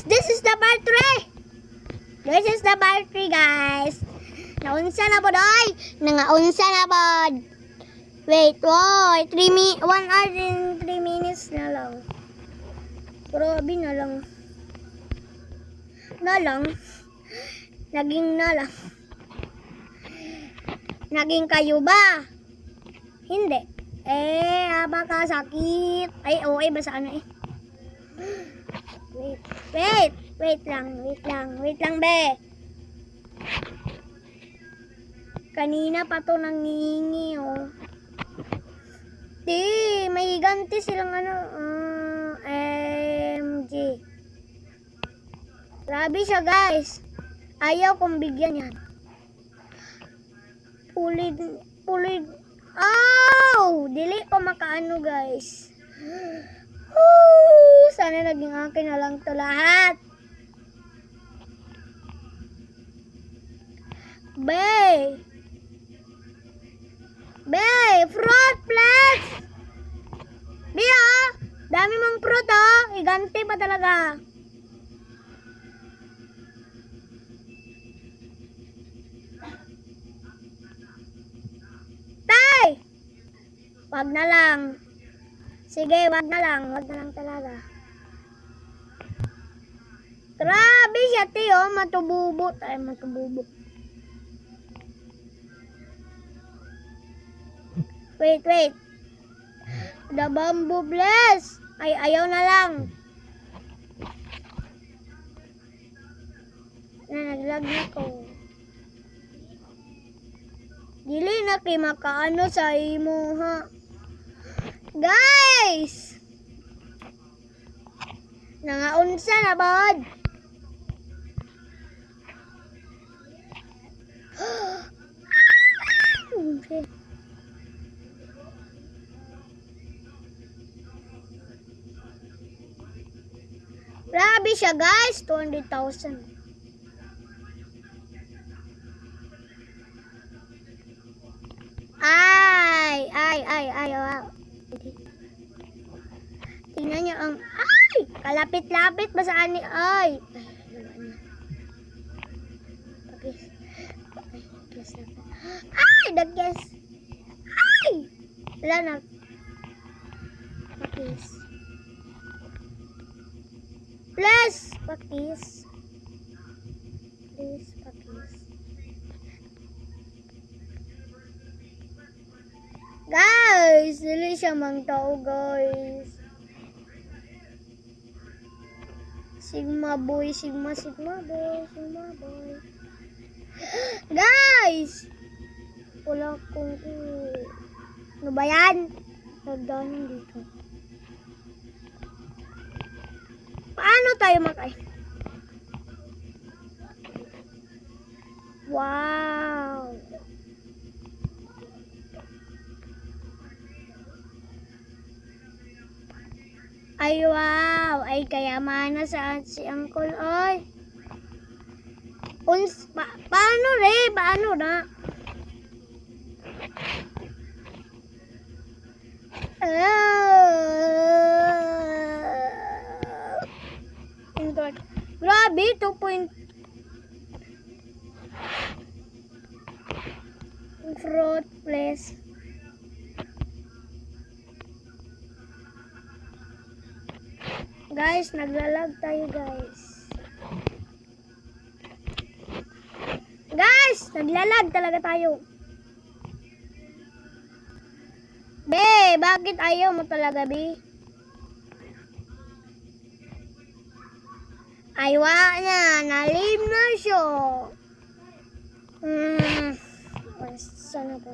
this is the part 3. This is the part 3, guys. Naunsa na po, doy. Nangaunsa na po. Wait, 1 hour and 3 minutes na lang. Grabe na lang. Naging na lang. Naging kayo ba? Hindi. Baka sakit. Ay, okay ba sa ano eh? Wait lang, be. Kanina pa to nangingi, oh. May ganti silang ano, MG. Grabe siya, guys. Ayaw kong bigyan yan. Pulid. Dili ko makaano, guys. Sana naging akin na lang to lahat. Fruit flex. Dami mong fruit, oh. Iganti pa talaga. Wag na lang. Sige, wag na lang talaga. Grabe siya, tiyo. Matububot. Wait. The bamboo bless. Ayaw na lang. Naglag na ko. Dili na kay makaano sa imo, ha. Guys! Nangaunsa na bod. Grabe siya, guys. 200,000. Wow. Tingnan niyo ang kalapit-lapit ba sa ani? Dagkes. Wala na. Please, pakis. Guys, dili siya mang tao, guys. Sigma boy. Guys! Wala kong ano ba yan? Nagdanan dito. Paano tayo Wow! Wow! Ay, kayaman na saan si Uncle, oy. Paano na? Grabe, 2 point. Fruit, please. Guys, naglalag tayo, guys. Naglalag talaga tayo. Be, bakit ayaw mo talaga, be? Aywa na, nalim na siya. Sana po.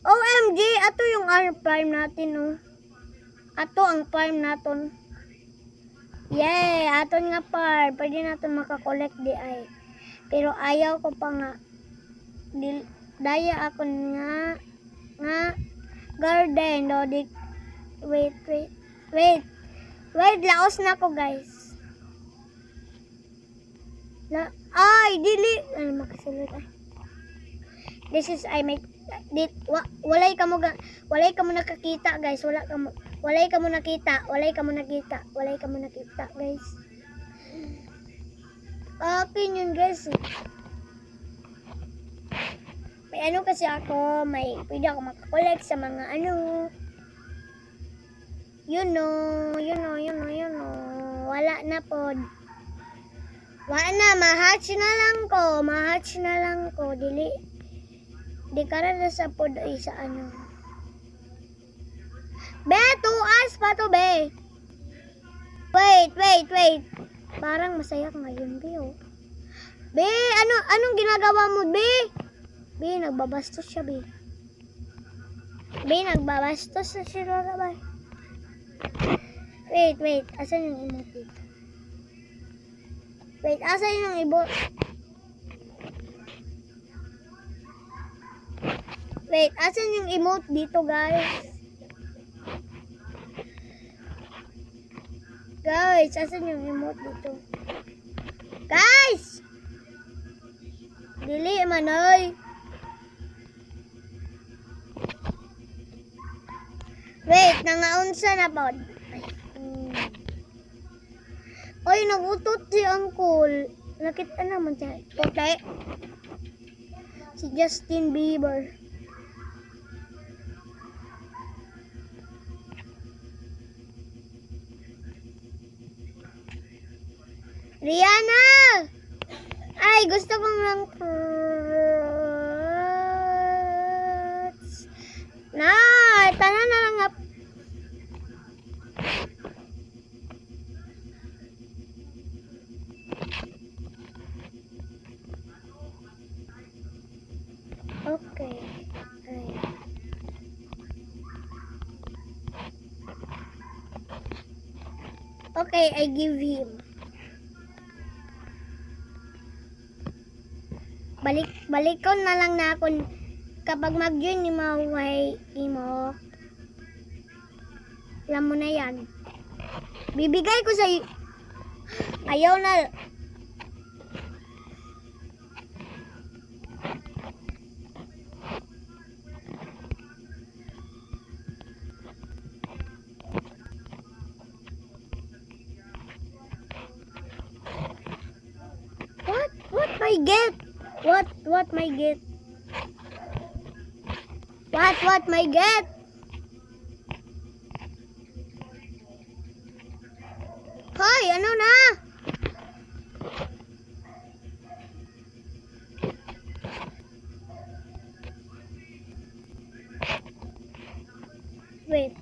OMG, ato yung farm natin, no? Ato ang farm natin. Yay, aton nga farm. Pwede natin makakolect di ay. Pero ayaw ko pa nga. Daya ako nga garden. No, wait, laos na ko, guys. Dili. Ano makasulod ay. This is walay ka mo nakakita, guys. Wala ka mo Walay ka mo nakita, guys. Akin yun, guys. May ano kasi ako, pwede ako makakolect sa mga ano. Yun o. Wala na po. Wala na, mahatch na lang ko. Di karana sa pod ay sa ano. Be, 2 hours pa to, be. Wait. Parang masaya ka ngayon, be, oh. Be, anong ginagawa mo, be? Be, nagbabastos siya, be. Nagbabastos na siya, be. Wait. Asan yung emote dito? Asan yung emote? Asan yung emote dito, guys? Guys, asan yung emote dito? Guys! Dili man, oy. Nangaunsa na po. Oy, nagutot si Uncle. Nakita naman siya. Puti. Si Justin Bieber. Rihanna! Ay, gusto kong lang fruits. Tanan na lang nga. Okay. Okay, I give him. Balik ko na lang na ako kapag mag-join ni Maway mo. Alam mo na yan. Bibigay ko sa ayaw na. What my get? What my get? What my get? Hoy, ano na? Wait.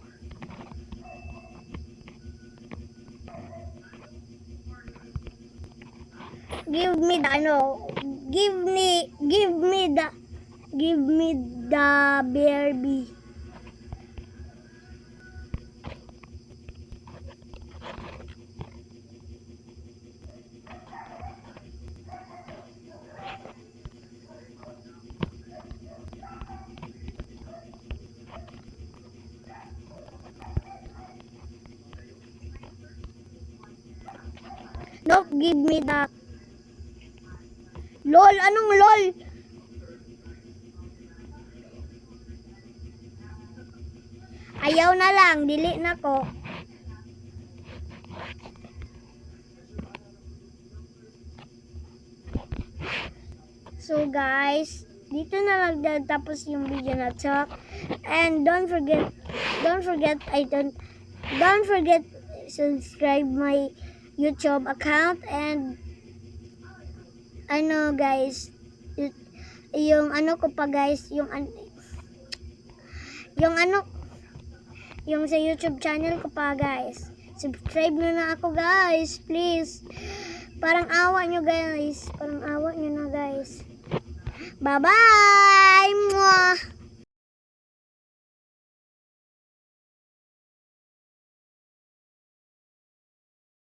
Give me the Barbie. No, give me the LOL, anong LOL? Ayaw na lang, dili na ko. So guys, dito na lang tapos yung video na to. And don't forget subscribe my YouTube account and ano guys, yung ano ko pa guys, yung sa YouTube channel ko pa guys. Subscribe na ako guys, please. Parang awa nyo na guys. Bye bye.